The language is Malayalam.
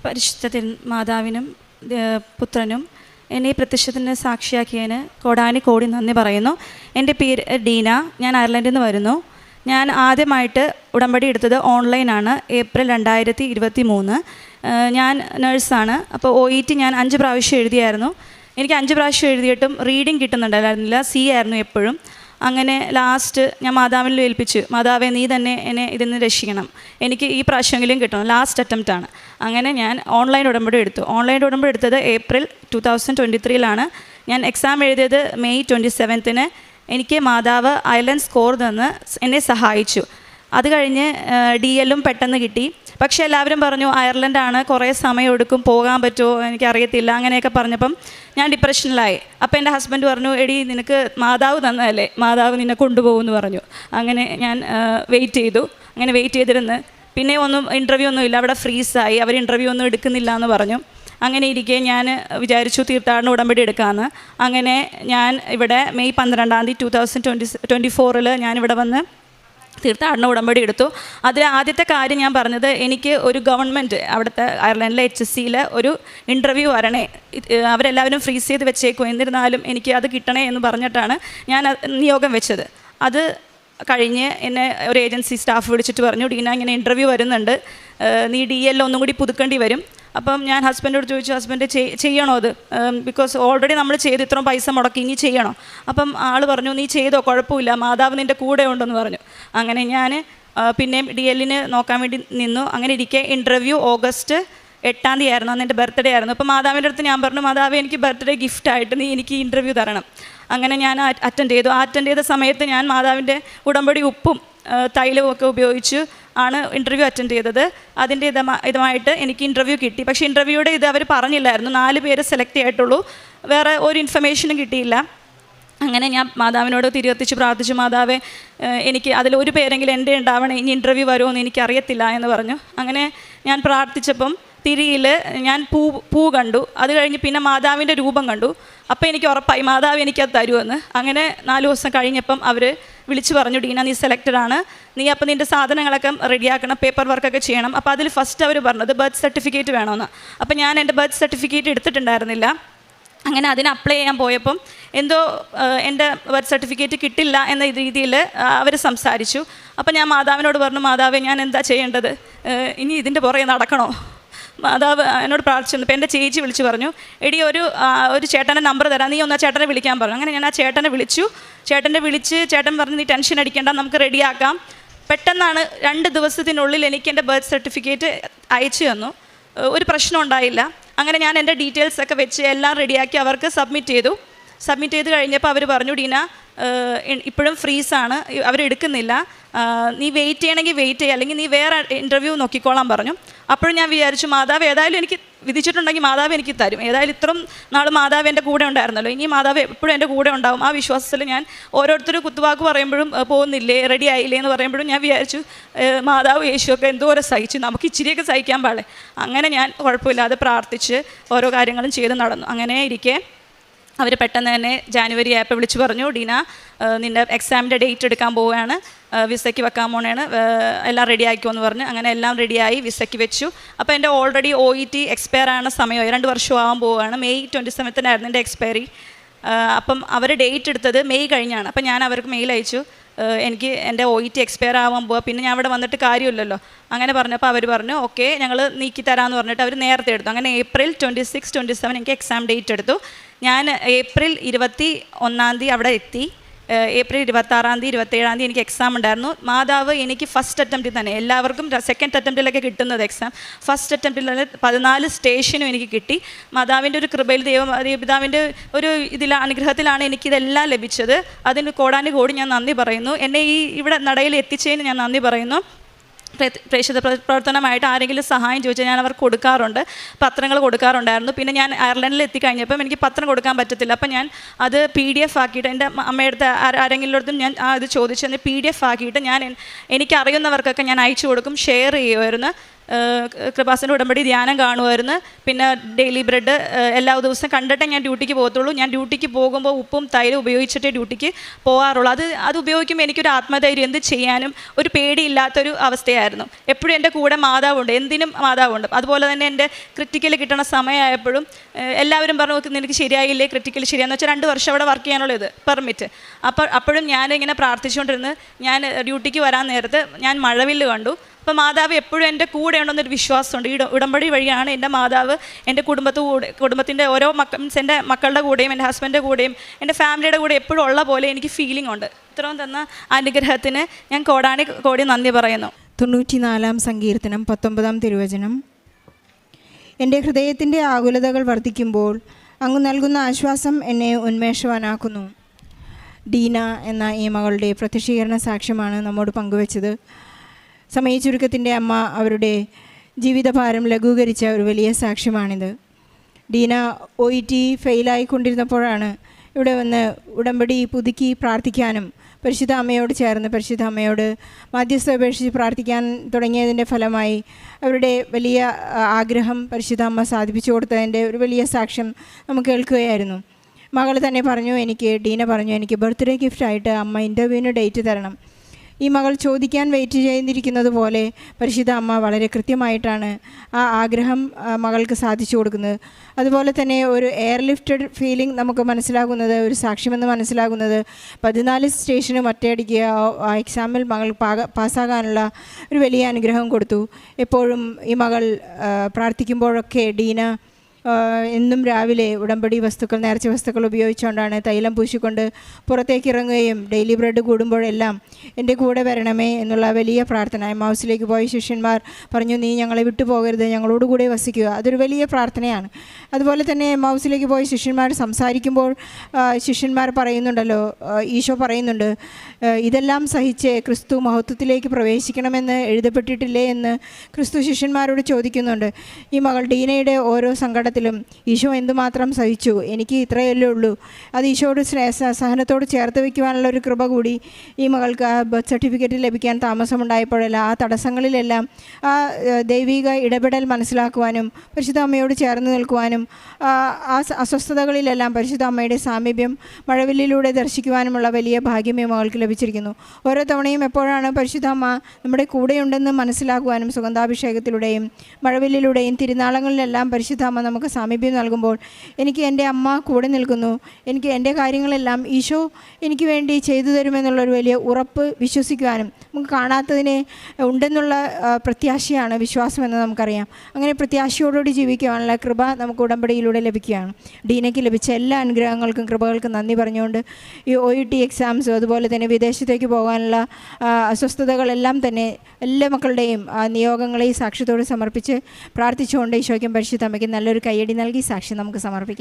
പരിശുദ്ധ മാതാവിനും പുത്രനും എന്നെ പ്രത്യക്ഷത്തിന് സാക്ഷിയാക്കിയതിന് കോടാനി കോടി നന്ദി പറയുന്നു. എൻ്റെ പേര് ഡീന. ഞാൻ അയർലൻഡിൽ നിന്ന് വരുന്നു. ഞാൻ ആദ്യമായിട്ട് ഉടമ്പടി എടുത്തത് ഓൺലൈനാണ്. ഏപ്രിൽ 2023. ഞാൻ നേഴ്സാണ്. അപ്പോൾ OET ഞാൻ 5 പ്രാവശ്യം എഴുതിയായിരുന്നു. എനിക്ക് 5 പ്രാവശ്യം എഴുതിയിട്ടും റീഡിങ് കിട്ടുന്നുണ്ടായിരുന്നില്ല. C ആയിരുന്നു എപ്പോഴും. അങ്ങനെ ലാസ്റ്റ് ഞാൻ മാതാവിനെ ഏൽപ്പിച്ചു. മാതാവേ, നീ തന്നെ എന്നെ ഇതിൽ നിന്ന് രക്ഷിക്കണം, എനിക്ക് ഈ പ്രാവശ്യമെങ്കിലും കിട്ടണം. ലാസ്റ്റ് അറ്റംപ്റ്റാണ്. അങ്ങനെ ഞാൻ ഓൺലൈൻ ഉടമ്പടി എടുത്തു. ഓൺലൈൻ ഉടമ്പടി എടുത്തത് ഏപ്രിൽ 2023 ഞാൻ എക്സാം എഴുതിയത് മെയ് 27. എനിക്ക് മാതാവ് ഐലൻഡ് സ്കോർ തന്ന് എന്നെ സഹായിച്ചു. അത് കഴിഞ്ഞ് DLും പെട്ടെന്ന് കിട്ടി. പക്ഷേ എല്ലാവരും പറഞ്ഞു അയർലൻഡാണ്, കുറേ സമയം എടുക്കും, പോകാൻ പറ്റുമോ എനിക്കറിയത്തില്ല, അങ്ങനെയൊക്കെ പറഞ്ഞപ്പം ഞാൻ ഡിപ്രഷനിലായി. അപ്പോൾ എൻ്റെ ഹസ്ബൻഡ് പറഞ്ഞു, എടി നിനക്ക് മാതാവ് തന്നതല്ലേ, മാതാവ് നിന്നെ കൊണ്ടുപോകുമെന്ന് പറഞ്ഞു. അങ്ങനെ ഞാൻ വെയിറ്റ് ചെയ്തു. അങ്ങനെ വെയിറ്റ് ചെയ്തിരുന്ന് പിന്നെ ഇൻ്റർവ്യൂ ഒന്നും ഇല്ല, അവിടെ ഫ്രീസായി, അവർ ഇൻ്റർവ്യൂ ഒന്നും എടുക്കുന്നില്ല എന്ന് പറഞ്ഞു. അങ്ങനെ ഇരിക്കെ ഞാൻ വിചാരിച്ചു തീർത്ഥാടന ഉടമ്പടി എടുക്കാമെന്ന്. അങ്ങനെ ഞാൻ ഇവിടെ മെയ് 12 2024 ഞാനിവിടെ വന്ന് തീർത്ഥാടന ഉടമ്പടി എടുത്തു. അതിൽ ആദ്യത്തെ കാര്യം ഞാൻ പറഞ്ഞത്, എനിക്ക് ഒരു ഗവൺമെൻറ് അവിടുത്തെ അയർലൻഡിലെ HSCയിൽ ഒരു ഇൻ്റർവ്യൂ വരണേ, അവരെല്ലാവരും ഫ്രീസ് ചെയ്ത് വെച്ചേക്കും, എന്നിരുന്നാലും എനിക്ക് അത് കിട്ടണേ എന്ന് പറഞ്ഞിട്ടാണ് ഞാൻ നിയോഗം വെച്ചത്. അത് കഴിഞ്ഞ് എന്നെ ഒരു ഏജൻസി സ്റ്റാഫ് വിളിച്ചിട്ട് പറഞ്ഞു, ഡീന ഇങ്ങനെ ഇൻ്റർവ്യൂ വരുന്നുണ്ട്, നീ DL ഒന്നും കൂടി പുതുക്കേണ്ടി വരും. അപ്പം ഞാൻ ഹസ്ബൻഡോട് ചോദിച്ചു, ഹസ്ബൻഡ് ചെയ്യണോ അത്, ബിക്കോസ് ഓൾറെഡി നമ്മൾ ചെയ്ത് ഇത്രയും പൈസ മുടക്കി, ഇനി ചെയ്യണോ? അപ്പം ആൾ പറഞ്ഞു, നീ ചെയ്തോ, കുഴപ്പമില്ല, മാതാവ് നിൻ്റെ കൂടെ ഉണ്ടെന്ന് പറഞ്ഞു. അങ്ങനെ ഞാൻ പിന്നെയും DLന് നോക്കാൻ വേണ്ടി നിന്നു. അങ്ങനെ ഇരിക്കെ ഇൻ്റർവ്യൂ ഓഗസ്റ്റ് 8 ആയിരുന്നു, അന്ന് എൻ്റെ ബർത്ത്ഡേ ആയിരുന്നു. അപ്പോൾ മാതാവിൻ്റെ അടുത്ത് ഞാൻ പറഞ്ഞു, മാതാവ് എനിക്ക് ബർത്ത്ഡേ ഗിഫ്റ്റായിട്ട് നീ എനിക്ക് ഇൻ്റർവ്യൂ തരണം. അങ്ങനെ ഞാൻ അറ്റൻഡ് ചെയ്തു. അറ്റൻഡ് ചെയ്ത സമയത്ത് ഞാൻ മാതാവിൻ്റെ ഉടമ്പടി ഉപ്പും തൈലവും ഒക്കെ ഉപയോഗിച്ച് ആണ് ഇൻ്റർവ്യൂ അറ്റൻഡ് ചെയ്തത്. അതിൻ്റെ ഇതുമായിട്ട് എനിക്ക് ഇൻ്റർവ്യൂ കിട്ടി. പക്ഷേ ഇൻ്റർവ്യൂയുടെ ഇത് അവർ പറഞ്ഞില്ലായിരുന്നു, 4 പേര് സെലക്ട് ആയിട്ടുള്ളൂ, വേറെ ഒരു ഇൻഫർമേഷനും കിട്ടിയില്ല. അങ്ങനെ ഞാൻ മാതാവിനോട് തിരികത്തിച്ച് പ്രാർത്ഥിച്ചു, മാതാവേ എനിക്ക് അതിലൊരു പേരെങ്കിലും എൻ്റെ ഉണ്ടാവണേ, ഇനി ഇൻ്റർവ്യൂ വരുമോ എന്ന് എനിക്കറിയത്തില്ല എന്ന് പറഞ്ഞു. അങ്ങനെ ഞാൻ പ്രാർത്ഥിച്ചപ്പം തിരിയിൽ ഞാൻ പൂ കണ്ടു. അത് കഴിഞ്ഞ് പിന്നെ മാതാവിൻ്റെ രൂപം കണ്ടു. അപ്പോൾ എനിക്ക് ഉറപ്പായി മാതാവ് എനിക്കത് തരുമെന്ന്. അങ്ങനെ 4 ദിവസം കഴിഞ്ഞപ്പം അവർ വിളിച്ച് പറഞ്ഞു, ഡീന നീ സെലക്റ്റഡ് ആണ്, നീ അപ്പോൾ നിൻ്റെ സാധനങ്ങളൊക്കെ റെഡിയാക്കണം, പേപ്പർ വർക്കൊക്കെ ചെയ്യണം. അപ്പോൾ അതിൽ ഫസ്റ്റ് അവർ പറഞ്ഞത് ബർത്ത് സർട്ടിഫിക്കറ്റ് വേണമെന്ന്. അപ്പോൾ ഞാൻ എൻ്റെ ബർത്ത് സർട്ടിഫിക്കറ്റ് എടുത്തിട്ടുണ്ടായിരുന്നില്ല. അങ്ങനെ അതിന് അപ്ലൈ ചെയ്യാൻ പോയപ്പം എന്തോ എൻ്റെ ബർത്ത് സർട്ടിഫിക്കറ്റ് കിട്ടില്ല എന്ന രീതിയിൽ അവർ സംസാരിച്ചു. അപ്പോൾ ഞാൻ മാതാവിനോട് പറഞ്ഞു, മാതാവേ ഞാൻ എന്താ ചെയ്യേണ്ടത്, ഇനി ഇതിൻ്റെ പുറകെ നടക്കണോ? മാതാവ് എന്നോട് പ്രാർത്ഥിച്ചിരുന്നു. അപ്പോൾ എൻ്റെ ചേച്ചി വിളിച്ച് പറഞ്ഞു, എടി ഒരു ചേട്ടൻ്റെ നമ്പർ തരാം, നീ ഒന്ന് ആ ചേട്ടനെ വിളിക്കാൻ പറഞ്ഞു. അങ്ങനെ ഞാൻ ആ ചേട്ടനെ വിളിച്ചു. ചേട്ടൻ പറഞ്ഞു, നീ ടെൻഷൻ അടിക്കേണ്ട, നമുക്ക് റെഡിയാക്കാം. പെട്ടെന്നാണ് 2 ദിവസത്തിനുള്ളിൽ എനിക്ക് എൻ്റെ ബർത്ത് സർട്ടിഫിക്കറ്റ് അയച്ചു തന്നു. ഒരു പ്രശ്നം ഉണ്ടായില്ല. അങ്ങനെ ഞാൻ എൻ്റെ ഡീറ്റെയിൽസൊക്കെ വെച്ച് എല്ലാം റെഡിയാക്കി അവർക്ക് സബ്മിറ്റ് ചെയ്ത് കഴിഞ്ഞപ്പോൾ അവർ പറഞ്ഞു, ഡീന ഇപ്പോഴും ഫ്രീസാണ്, അവരെടുക്കുന്നില്ല, നീ വെയിറ്റ് ചെയ്യണമെങ്കിൽ വെയിറ്റ് ചെയ്യുക, അല്ലെങ്കിൽ നീ വേറെ ഇൻ്റർവ്യൂ നോക്കിക്കോളാൻ പറഞ്ഞു. അപ്പോഴും ഞാൻ വിചാരിച്ചു, മാതാവ് ഏതായാലും എനിക്ക് വിധിച്ചിട്ടുണ്ടെങ്കിൽ മാതാവ് എനിക്ക് തരും, ഏതായാലും ഇത്രയും നാൾ മാതാവ് എൻ്റെ കൂടെ ഉണ്ടായിരുന്നല്ലോ, ഇനി മാതാവ് എപ്പോഴും എൻ്റെ കൂടെ ഉണ്ടാവും. ആ വിശ്വാസത്തിൽ ഞാൻ ഓരോരുത്തർ കുത്തുവാക്ക് പറയുമ്പോഴും പോകുന്നില്ലേ, റെഡി ആയില്ലേ എന്ന് പറയുമ്പോഴും ഞാൻ വിചാരിച്ചു, മാതാവ് യേശുവൊക്കെ എന്തോരം സഹിച്ചു, നമുക്ക് ഇച്ചിരിയൊക്കെ സഹിക്കാൻ പാടില്ലേ. അങ്ങനെ ഞാൻ കുഴപ്പമില്ലാതെ പ്രാർത്ഥിച്ച് ഓരോ കാര്യങ്ങളും ചെയ്ത് നടന്നു. അങ്ങനെ ഇരിക്കെ അവർ പെട്ടെന്ന് തന്നെ ജാനുവരി ആയപ്പോൾ വിളിച്ച് പറഞ്ഞു, ഡീന നിൻ്റെ എക്സാമിൻ്റെ ഡേറ്റ് എടുക്കാൻ പോവുകയാണ്, വിസയ്ക്ക് വെക്കാൻ പോണേണ്, എല്ലാം റെഡി ആയിക്കോന്ന് പറഞ്ഞ്. അങ്ങനെ എല്ലാം റെഡിയായി വിസയ്ക്ക് വെച്ചു. അപ്പോൾ എൻ്റെ ഓൾറെഡി OET എക്സ്പയർ ആകുന്ന സമയമായി, 2 വർഷം ആകാൻ പോവുകയാണ്. മെയ് 27 എൻ്റെ എക്സ്പയറി. അപ്പം അവർ ഡേറ്റ് എടുത്തത് മെയ് കഴിഞ്ഞാണ്. അപ്പം ഞാൻ അവർക്ക് മെയിൽ അയച്ചു, എനിക്ക് എൻ്റെ OET എക്സ്പയർ ആവാൻ പോവുക, പിന്നെ ഞാൻ അവിടെ വന്നിട്ട് കാര്യമില്ലല്ലോ. അങ്ങനെ പറഞ്ഞപ്പോൾ അവർ പറഞ്ഞു, ഓക്കെ ഞങ്ങൾ നീക്കി തരാമെന്ന് പറഞ്ഞിട്ട് അവർ നേരത്തെ എടുത്തു. അങ്ങനെ ഏപ്രിൽ 26, 27 എനിക്ക് എക്സാം ഡേറ്റ് എടുത്തു. ഞാൻ ഏപ്രിൽ 21 അവിടെ എത്തി. ഏപ്രിൽ 26, 27 എനിക്ക് എക്സാം ഉണ്ടായിരുന്നു. മാതാവ് എനിക്ക് ഫസ്റ്റ് അറ്റംപ്റ്റിൽ തന്നെ, എല്ലാവർക്കും സെക്കൻഡ് അറ്റംപ്റ്റിലൊക്കെ കിട്ടുന്നത് എക്സാം, ഫസ്റ്റ് അറ്റംപ്റ്റിൽ തന്നെ 14 സ്റ്റേഷനും എനിക്ക് കിട്ടി. മാതാവിൻ്റെ ഒരു കൃപയിൽ പിതാവിൻ്റെ ഒരു അനുഗ്രഹത്തിലാണ് എനിക്കിതെല്ലാം ലഭിച്ചത്. അതിന് കോടാനുകോടി ഞാൻ നന്ദി പറയുന്നു. എന്നെ ഇവിടെ നടയിൽ എത്തിച്ചതിന് ഞാൻ നന്ദി പറയുന്നു. പ്രേക്ഷിത പ്രവർത്തനമായിട്ട് ആരെങ്കിലും സഹായം ചോദിച്ചാൽ ഞാൻ അവർക്ക് കൊടുക്കാറുണ്ട്, പത്രങ്ങൾ കൊടുക്കാറുണ്ടായിരുന്നു. പിന്നെ ഞാൻ അയർലൻഡിൽ എത്തിക്കഴിഞ്ഞപ്പം എനിക്ക് പത്രം കൊടുക്കാൻ പറ്റത്തില്ല. അപ്പം ഞാൻ അത് PDF ആക്കിയിട്ട് എൻ്റെ അമ്മയുടെ ആരെങ്കിലും ഞാൻ ഇത് ചോദിച്ച് PDF ആക്കിയിട്ട് ഞാൻ എനിക്കറിയുന്നവർക്കൊക്കെ ഞാൻ അയച്ചു കൊടുക്കും, ഷെയർ ചെയ്യുമായിരുന്നു. കൃപാസന ഉടമ്പടി ധ്യാനം കാണുമായിരുന്നു. പിന്നെ ഡെയിലി ബ്രെഡ് എല്ലാ ദിവസവും കണ്ടിട്ടേ ഞാൻ ഡ്യൂട്ടിക്ക് പോകത്തുള്ളൂ. ഞാൻ ഡ്യൂട്ടിക്ക് പോകുമ്പോൾ ഉപ്പും തൈരും ഉപയോഗിച്ചിട്ടേ ഡ്യൂട്ടിക്ക് പോകാറുള്ളൂ. അത് ഉപയോഗിക്കുമ്പോൾ എനിക്കൊരു ആത്മധൈര്യം, എന്ത് ചെയ്യാനും ഒരു പേടിയില്ലാത്തൊരു അവസ്ഥയായിരുന്നു. എപ്പോഴും എൻ്റെ കൂടെ മാതാവുണ്ട്, എന്തിനും മാതാവുണ്ട്. അതുപോലെ തന്നെ എൻ്റെ ക്രിറ്റിക്കൽ കിട്ടണ സമയമായപ്പോഴും എല്ലാവരും പറഞ്ഞു നിനക്ക് ശരിയായില്ലേ, ക്രിറ്റിക്കൽ ശരിയാന്ന് വെച്ചാൽ 2 വർഷം അവിടെ വർക്ക് ചെയ്യാനുള്ള ഇത് പെർമിറ്റ്. അപ്പോഴും ഞാനിങ്ങനെ പ്രാർത്ഥിച്ചുകൊണ്ടിരുന്ന് ഞാൻ ഡ്യൂട്ടിക്ക് വരാൻ നേരത്ത് ഞാൻ മഴവില്ല് കണ്ടു. അപ്പോൾ മാതാവ് എപ്പോഴും എൻ്റെ കൂടെ ഉണ്ടെന്നൊരു വിശ്വാസമുണ്ട്. ഈ ഉടമ്പടി വഴിയാണ് എൻ്റെ മാതാവ് എൻ്റെ കുടുംബത്തിൻ്റെ ഓരോ മീൻസ് എൻ്റെ മക്കളുടെ കൂടെയും എൻ്റെ ഹസ്ബൻഡിൻ്റെ കൂടെയും എൻ്റെ ഫാമിലിയുടെ കൂടെ എപ്പോഴും ഉള്ള പോലെ എനിക്ക് ഫീലിംഗ് ഉണ്ട്. ഇത്രയും തന്ന അനുഗ്രഹത്തിന് ഞാൻ കോടി നന്ദി പറയുന്നു. 94-ാം സങ്കീർത്തനം 19-ാം തിരുവചനം. എൻ്റെ ഹൃദയത്തിൻ്റെ ആകുലതകൾ വർദ്ധിക്കുമ്പോൾ അങ്ങ് നൽകുന്ന ആശ്വാസം എന്നെ ഉന്മേഷവാനാക്കുന്നു. ഡീന എന്ന ഈ മകളുടെ പ്രത്യക്ഷീകരണ സാക്ഷ്യമാണ് നമ്മോട് പങ്കുവച്ചത്. സമയ ചുരുക്കത്തിൻ്റെ അമ്മ അവരുടെ ജീവിതഭാരം ലഘൂകരിച്ച ഒരു വലിയ സാക്ഷ്യമാണിത്. ഡീന OET ഫെയിലായിക്കൊണ്ടിരുന്നപ്പോഴാണ് ഇവിടെ വന്ന് ഉടമ്പടി പുതുക്കി പ്രാർത്ഥിക്കാനും പരിശുദ്ധ അമ്മയോട് ചേർന്ന് പരിശുദ്ധ അമ്മയോട് മാധ്യസ്ഥ അപേക്ഷിച്ച് പ്രാർത്ഥിക്കാൻ തുടങ്ങിയതിൻ്റെ ഫലമായി അവരുടെ വലിയ ആഗ്രഹം പരിശുദ്ധ അമ്മ സാധിപ്പിച്ചു കൊടുത്തതിൻ്റെ ഒരു വലിയ സാക്ഷ്യം നമുക്ക് കേൾക്കുകയായിരുന്നു. മകൾ തന്നെ പറഞ്ഞു, ഡീന പറഞ്ഞു, എനിക്ക് ബർത്ത്ഡേ ഗിഫ്റ്റായിട്ട് അമ്മ ഇൻ്റർവ്യൂവിന് ഡേറ്റ് തരണം. ഈ മകൾ ചോദിക്കാൻ വെയിറ്റ് ചെയ്തിരിക്കുന്നത് പോലെ പരിശുദ്ധ അമ്മ വളരെ കൃത്യമായിട്ടാണ് ആ ആഗ്രഹം മകൾക്ക് സാധിച്ചു കൊടുക്കുന്നത്. അതുപോലെ തന്നെ ഒരു എയർലിഫ്റ്റഡ് ഫീലിംഗ് നമുക്ക് മനസ്സിലാകുന്നത്, ഒരു സാക്ഷ്യമെന്ന് മനസ്സിലാകുന്നത് 14 സ്റ്റേഷനും ഒറ്റയടിക്ക് ആ എക്സാമിൽ മകൾ പാസ്സാകാനുള്ള ഒരു വലിയ അനുഗ്രഹം കൊടുത്തു. എപ്പോഴും ഈ മകൾ പ്രാർത്ഥിക്കുമ്പോഴൊക്കെ ഡീന എന്നും രാവിലെ ഉടമ്പടി വസ്തുക്കൾ, നേർച്ച വസ്തുക്കൾ ഉപയോഗിച്ചുകൊണ്ടാണ് തൈലം പൂശിക്കൊണ്ട് പുറത്തേക്ക് ഇറങ്ങുകയും ഡെയിലി ബ്രെഡ് കൂടുമ്പോഴെല്ലാം എൻ്റെ കൂടെ വരണമേ എന്നുള്ള വലിയ പ്രാർത്ഥന. എമ്മൗസിലേക്ക് പോയ ശിഷ്യന്മാർ പറഞ്ഞു, നീ ഞങ്ങളെ വിട്ടുപോകരുത്, ഞങ്ങളോടുകൂടെ വസിക്കുക. അതൊരു വലിയ പ്രാർത്ഥനയാണ്. അതുപോലെ തന്നെ എമ്മൗസിലേക്ക് പോയ ശിഷ്യന്മാർ സംസാരിക്കുമ്പോൾ ശിഷ്യന്മാർ പറയുന്നുണ്ടല്ലോ, ഈശോ പറയുന്നുണ്ട്, ഇതെല്ലാം സഹിച്ച് ക്രിസ്തു മഹത്വത്തിലേക്ക് പ്രവേശിക്കണമെന്ന് എഴുതപ്പെട്ടിട്ടില്ലേ എന്ന് ക്രിസ്തു ശിഷ്യന്മാരോട് ചോദിക്കുന്നുണ്ട്. ഈ മകൾ ഡീനയുടെ ഓരോ സങ്കടത്തിലും ഈശോ എന്തുമാത്രം സഹിച്ചു, എനിക്ക് ഇത്രയല്ലേ ഉള്ളൂ, അത് ഈശോയോട് സഹനത്തോട് ചേർത്ത് വയ്ക്കുവാനുള്ള ഒരു കൃപ കൂടി ഈ മകൾക്ക് ആ ബർത്ത് സർട്ടിഫിക്കറ്റ് ലഭിക്കാൻ താമസമുണ്ടായപ്പോഴെല്ലാം ആ തടസ്സങ്ങളിലെല്ലാം ആ ദൈവിക ഇടപെടൽ മനസ്സിലാക്കുവാനും പരിശുദ്ധ അമ്മയോട് ചേർന്ന് നിൽക്കുവാനും ആ അസ്വസ്ഥതകളിലെല്ലാം പരിശുദ്ധ അമ്മയുടെ സാമീപ്യം മഴവില്ലിലൂടെ ദർശിക്കുവാനുമുള്ള വലിയ ഭാഗ്യം ഈ മകൾക്ക് ലഭിച്ചിരിക്കുന്നു. ഓരോ തവണയും എപ്പോഴാണ് പരിശുദ്ധ അമ്മ നമ്മുടെ കൂടെയുണ്ടെന്ന് മനസ്സിലാക്കുവാനും സുഗന്ധാഭിഷേകത്തിലൂടെയും മഴവില്ലിലൂടെയും തിരുനാളങ്ങളിലെല്ലാം പരിശുദ്ധ അമ്മ നമുക്ക് സാമീപ്യം നൽകുമ്പോൾ എനിക്ക് എൻ്റെ അമ്മ കൂടെ നിൽക്കുന്നു, എനിക്ക് എൻ്റെ കാര്യങ്ങളെല്ലാം ഈശോ എനിക്ക് വേണ്ടി ചെയ്തു തരുമെന്നുള്ളൊരു വലിയ ഉറപ്പ് വിശ്വസിക്കുവാനും നമുക്ക് കാണാത്തതിനെ ഉണ്ടെന്നുള്ള പ്രത്യാശയാണ് വിശ്വാസമെന്ന് നമുക്കറിയാം. അങ്ങനെ പ്രത്യാശയോടുകൂടി ജീവിക്കുവാനുള്ള കൃപ നമുക്ക് ഉടമ്പടിയിലൂടെ ലഭിക്കുകയാണ്. ഡീനയ്ക്ക് ലഭിച്ച എല്ലാ അനുഗ്രഹങ്ങൾക്കും കൃപകൾക്കും നന്ദി പറഞ്ഞുകൊണ്ട് ഈ OET എക്സാംസും അതുപോലെ തന്നെ വിദേശത്തേക്ക് പോകാനുള്ള അസ്വസ്ഥതകളെല്ലാം തന്നെ എല്ലാ മക്കളുടെയും നിയോഗങ്ങളെയും സാക്ഷ്യത്തോട് സമർപ്പിച്ച് പ്രാർത്ഥിച്ചുകൊണ്ട് ഈശോയ്ക്കും പരിശുദ്ധ അമ്മയ്ക്കും നല്ലൊരു കയ്യടി നൽകി സാക്ഷ്യം നമുക്ക് സമർപ്പിക്കാം.